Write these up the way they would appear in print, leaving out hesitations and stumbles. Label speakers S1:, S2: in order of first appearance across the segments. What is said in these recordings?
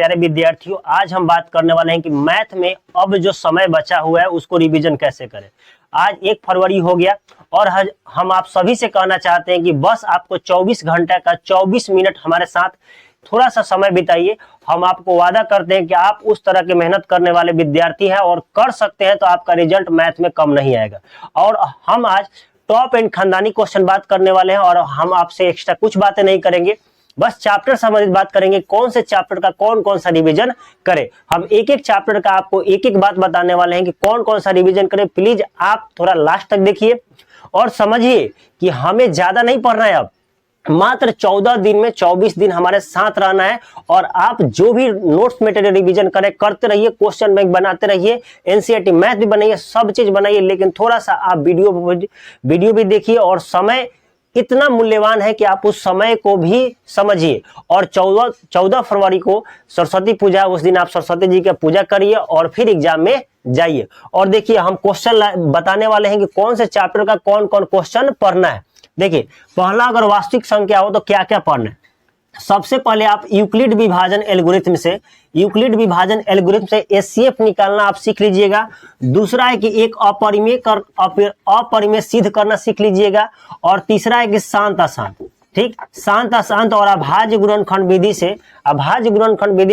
S1: प्यारे विद्यार्थियों, आज हम बात करने वाले हैं कि मैथ में अब जो समय बचा हुआ है उसको रिवीजन कैसे करें। आज 1 फरवरी हो गया और हम आप सभी से कहना चाहते हैं कि बस आपको 24 घंटे का 24 मिनट हमारे साथ थोड़ा सा समय बिताइए। हम आपको वादा करते हैं कि आप उस तरह के मेहनत करने वाले विद्यार्थी हैं और कर सकते हैं, तो आपका रिजल्ट मैथ में कम नहीं आएगा। और हम आज टॉप एंड खानदानी क्वेश्चन बात करने वाले हैं और हम आपसे एक्स्ट्रा कुछ बातें नहीं करेंगे, बस चैप्टर संबंधित बात करेंगे। कौन से चैप्टर का कौन कौन सा रिवीजन करें, हम एक एक चैप्टर का आपको एक एक बात बताने वाले हैं कि कौन कौन सा रिवीजन करें। प्लीज आप थोड़ा लास्ट तक देखिए और समझिए कि हमें ज्यादा नहीं पढ़ना है, अब मात्र 14 दिन में 24 दिन हमारे साथ रहना है। और आप जो भी नोट्स मटेरियल रिवीजन करें करते रहिए, क्वेश्चन बैंक बनाते रहिए, एनसीईआरटी मैथ भी बनाइए, सब चीज बनाइए, लेकिन थोड़ा सा आप वीडियो भी देखिए। और समय इतना मूल्यवान है कि आप उस समय को भी समझिए। और 14 फरवरी को सरस्वती पूजा, उस दिन आप सरस्वती जी की पूजा करिए और फिर एग्जाम में जाइए। और देखिए हम क्वेश्चन बताने वाले हैं कि कौन से चैप्टर का कौन कौन क्वेश्चन पढ़ना है। देखिए पहला, अगर वास्तविक संख्या हो तो क्या क्या पढ़ना है। सबसे पहले आप यूक्लिड विभाजन एल्गोरिथम से एचसीएफ निकालना आप सीख लीजिएगा। दूसरा है कि एक अपरिमेय सिद्ध करना सीख लीजिएगा। और तीसरा है कि शांत अशांत, ठीक, शांत अशांत और अभाज्य गुणनखंड विधि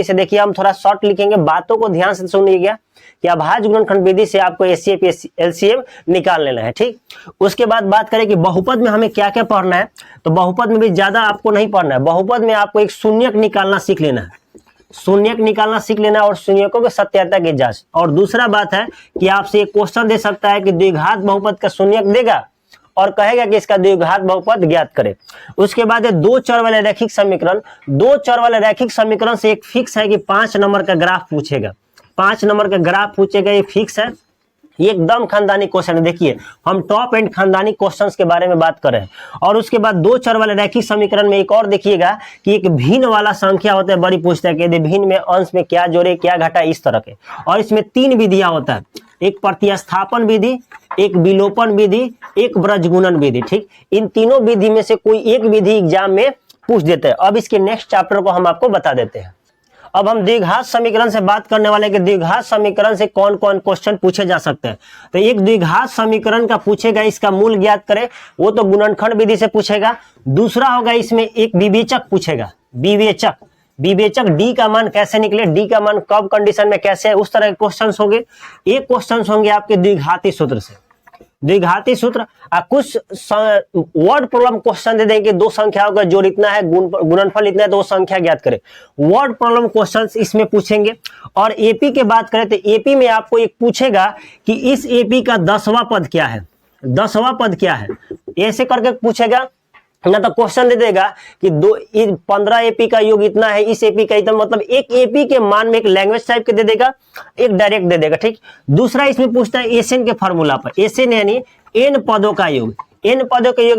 S1: से देखिए हम थोड़ा शॉर्ट लिखेंगे, बातों को ध्यान से सुनिएगा कि अभाज्य गुणनखंड विधि से आपको एचसीएफ एलसीएम निकाल लेना है, ठीक। उसके बाद बात करें कि बहुपद में हमें क्या क्या पढ़ना है, तो बहुपद में भी ज्यादा आपको नहीं पढ़ना है। बहुपद में आपको एक शून्यक निकालना सीख लेना है, और शून्यकों के सत्यता की जांच। और दूसरा बात है कि आपसे एक क्वेश्चन दे सकता है कि द्विघात बहुपद का शून्यक देगा और कहेगा कि इसका द्विघात बहुपद ज्ञात करें। उसके बाद है दो चर वाले रैखिक समीकरण से एक फिक्स है कि 5 नंबर का ग्राफ पूछेगा, ये फिक्स है, ये एकदम खानदानी क्वेश्चन है। देखिए हम टॉप एंड खानदानी क्वेश्चंस के बारे में बात कर रहे हैं। और उसके बाद दो चर वाले रैखिक समीकरण में एक और देखिएगा कि एक भिन्न वाला संख्या होता है, बड़ी पूछता है कि यदि भिन्न में अंश में क्या जोड़े क्या घटा, इस तरह के। और इसमें 3 विधियां होता है, एक प्रतिस्थापन विधि, एक विलोपन विधि, एक ब्रजगुणन विधि, ठीक। इन तीनों विधि में से कोई एक विधि एग्जाम में पूछ देते हैं। अब इसके नेक्स्ट चैप्टर को हम आपको बता देते हैं। अब हम द्विघात समीकरण से बात करने वाले हैं कि द्विघात समीकरण से कौन कौन क्वेश्चन पूछे जा सकते हैं। तो एक द्विघात समीकरण का पूछेगा, इसका मूल ज्ञात करें, वो तो गुणनखंड विधि से पूछेगा। दूसरा होगा इसमें एक विवेचक पूछेगा, विवेचक डी का मान कैसे निकले, डी का मान कब कंडीशन में कैसे है, उस तरह के क्वेश्चंस होंगे। एक क्वेश्चंस होंगे आपके द्विघाती सूत्र से, कुछ वर्ड प्रॉब्लम क्वेश्चन दे देंगे, 2 संख्याओं का जोड़ इतना है, गुणनफल इतना है, तो वो संख्या ज्ञात करें, वर्ड प्रॉब्लम क्वेश्चंस इसमें पूछेंगे। और एपी के बात करें तो एपी में आपको एक पूछेगा कि इस एपी का 10वां पद क्या है, ऐसे करके पूछेगा ना। तो क्वेश्चन दे देगा कि 15 एपी का योग इतना है, इस एपी का इतना, मतलब एक एपी के मान में एक लैंग्वेज टाइप के दे देगा, एक डायरेक्ट दे देगा, ठीक। दूसरा इसमें पूछता है एसएन के फॉर्मूला पर, एसएन यानी एन पदों का योग,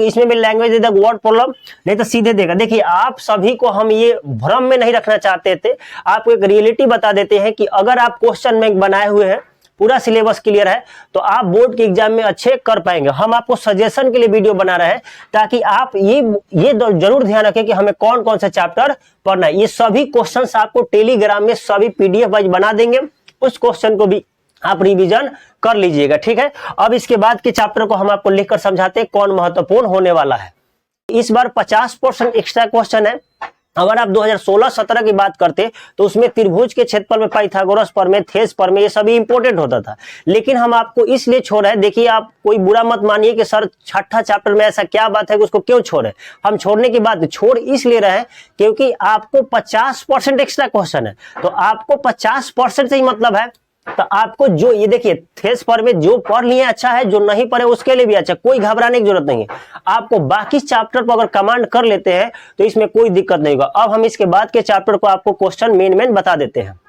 S1: इसमें भी लैंग्वेज दे देगा, वर्ड प्रॉब्लम नहीं तो सीधे देगा। देखिए आप सभी को हम ये भ्रम में नहीं रखना चाहते थे, आपको एक रियलिटी बता देते हैं कि अगर आप क्वेश्चन बैंक बनाए हुए हैं, पूरा सिलेबस क्लियर है, तो आप बोर्ड के एग्जाम में अच्छे कर पाएंगे। हम आपको सजेशन के लिए वीडियो बना रहे हैं ताकि आप ये जरूर ध्यान रखें कि हमें कौन कौन सा चैप्टर पढ़ना है। ये सभी क्वेश्चंस आपको टेलीग्राम में सभी पीडीएफ वाइज बना देंगे, उस क्वेश्चन को भी आप रिवीजन कर लीजिएगा, ठीक है। अब इसके बाद के चैप्टर को हम आपको लिखकर समझाते हैं कौन महत्वपूर्ण होने वाला है। इस बार 50% एक्स्ट्रा क्वेश्चन है। अगर आप 2016-17 की बात करते तो उसमें त्रिभुज के क्षेत्रफल में पाइथागोरस प्रमेय, थेस प्रमेय, ये सभी इंपॉर्टेंट होता था, लेकिन हम आपको इसलिए छोड़ रहे हैं। देखिए आप कोई बुरा मत मानिए कि सर 6ठा चैप्टर में ऐसा क्या बात है कि उसको क्यों छोड़े। हम छोड़ने की बात छोड़ इसलिए रहे हैं क्योंकि आपको 50% एक्स्ट्रा क्वेश्चन है, तो आपको 50% से ही मतलब है। तो आपको जो ये देखिए थेस पर में जो पढ़ लिए अच्छा है, जो नहीं पढ़े उसके लिए भी अच्छा, कोई घबराने की जरूरत नहीं है। आपको बाकी चैप्टर पर अगर कमांड कर लेते हैं तो इसमें कोई दिक्कत नहीं होगा। अब हम इसके बाद के चैप्टर को आपको क्वेश्चन मेन बता देते हैं।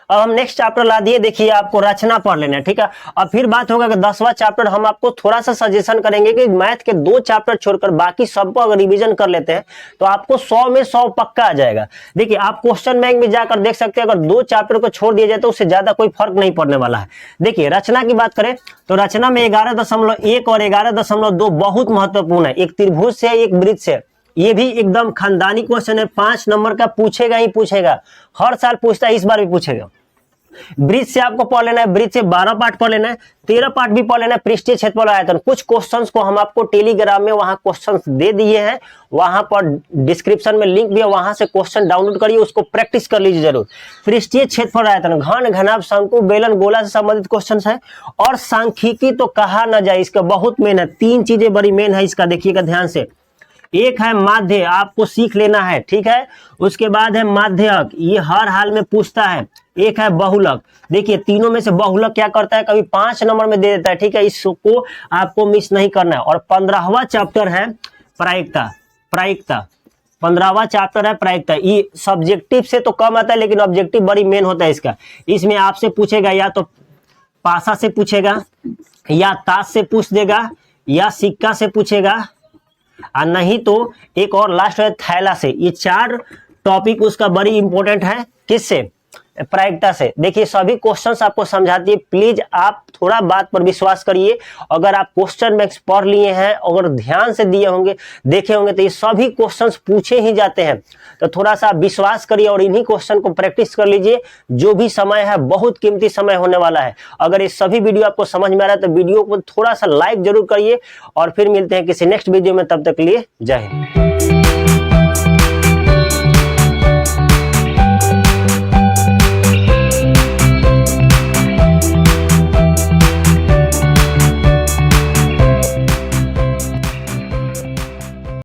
S1: अब हम नेक्स्ट चैप्टर ला दिए, देखिए आपको रचना पढ़ लेना है, ठीक है। अब फिर बात होगा कि 10वां चैप्टर हम आपको थोड़ा सा सजेशन करेंगे कि मैथ के 2 चैप्टर छोड़कर बाकी सबको अगर रिवीजन कर लेते हैं तो आपको 100 में 100 पक्का आ जाएगा। देखिए आप क्वेश्चन बैंक में जाकर देख सकते हैं, अगर 2 चैप्टर को छोड़ दिया जाए तो उससे ज्यादा कोई फर्क नहीं पड़ने वाला है। देखिए रचना की बात करें तो रचना में 11.1 और 11.2 बहुत महत्वपूर्ण है। एक त्रिभुज से, एक वृत्त से, ये भी एकदम खानदानी क्वेश्चन है, 5 नंबर का पूछेगा ही पूछेगा, हर साल पूछता है, इस बार भी पूछेगा। ब्रिज से आपको पढ़ लेना है, ब्रिज से 12 पार्ट पढ़ लेना है, 13 पार्ट भी पढ़ लेना है, पृष्ठीय क्षेत्रफल आयतन। कुछ क्वेश्चंस को हम आपको टेलीग्राम में वहां क्वेश्चंस दे दिए हैं, वहां पर डिस्क्रिप्शन में लिंक भी है, वहां से क्वेश्चन डाउनलोड करिए, उसको प्रैक्टिस कर लीजिए जरूर। पृष्ठीय क्षेत्रफल आयतन, घन, घनाभ, शंकु, बेलन, गोला से संबंधित क्वेश्चन है। और सांख्यिकी तो कहा ना जाए, इसका बहुत मेन है, 3 चीजें बड़ी मेन है इसका, देखिएगा ध्यान से। एक है माध्य, आपको सीख लेना है, ठीक है। उसके बाद है माध्यक, ये हर हाल में पूछता है। एक है बहुलक, देखिए तीनों में से बहुलक क्या करता है, कभी 5 नंबर में दे देता है, ठीक है, इसको आपको मिस नहीं करना है। और 15वां चैप्टर है प्रायिकता, प्रायिकता 15वां चैप्टर है प्रायिकता। ये सब्जेक्टिव से तो कम आता है, लेकिन ऑब्जेक्टिव बड़ी मेन होता है इसका। इसमें आपसे पूछेगा या तो पासा से पूछेगा, या ताश से पूछ देगा, या सिक्का से पूछेगा, और नहीं तो एक और लास्ट है थैला से। ये 4 टॉपिक उसका बड़ी इंपॉर्टेंट है, किससे, प्रायिकता से। देखिए सभी क्वेश्चंस आपको समझाती है, प्लीज आप थोड़ा बात पर विश्वास करिए। अगर आप क्वेश्चन बैंक्स पढ़ लिए हैं, अगर ध्यान से दिए होंगे, देखे होंगे, तो ये सभी क्वेश्चंस पूछे ही जाते हैं। तो थोड़ा सा विश्वास करिए और इन्हीं क्वेश्चन को प्रैक्टिस कर लीजिए। जो भी समय है बहुत कीमती समय होने वाला है। अगर ये सभी वीडियो आपको समझ में आ रहा है तो वीडियो को थोड़ा सा लाइक जरूर करिए, और फिर मिलते हैं किसी नेक्स्ट वीडियो में, तब तक के लिए जय हिंद।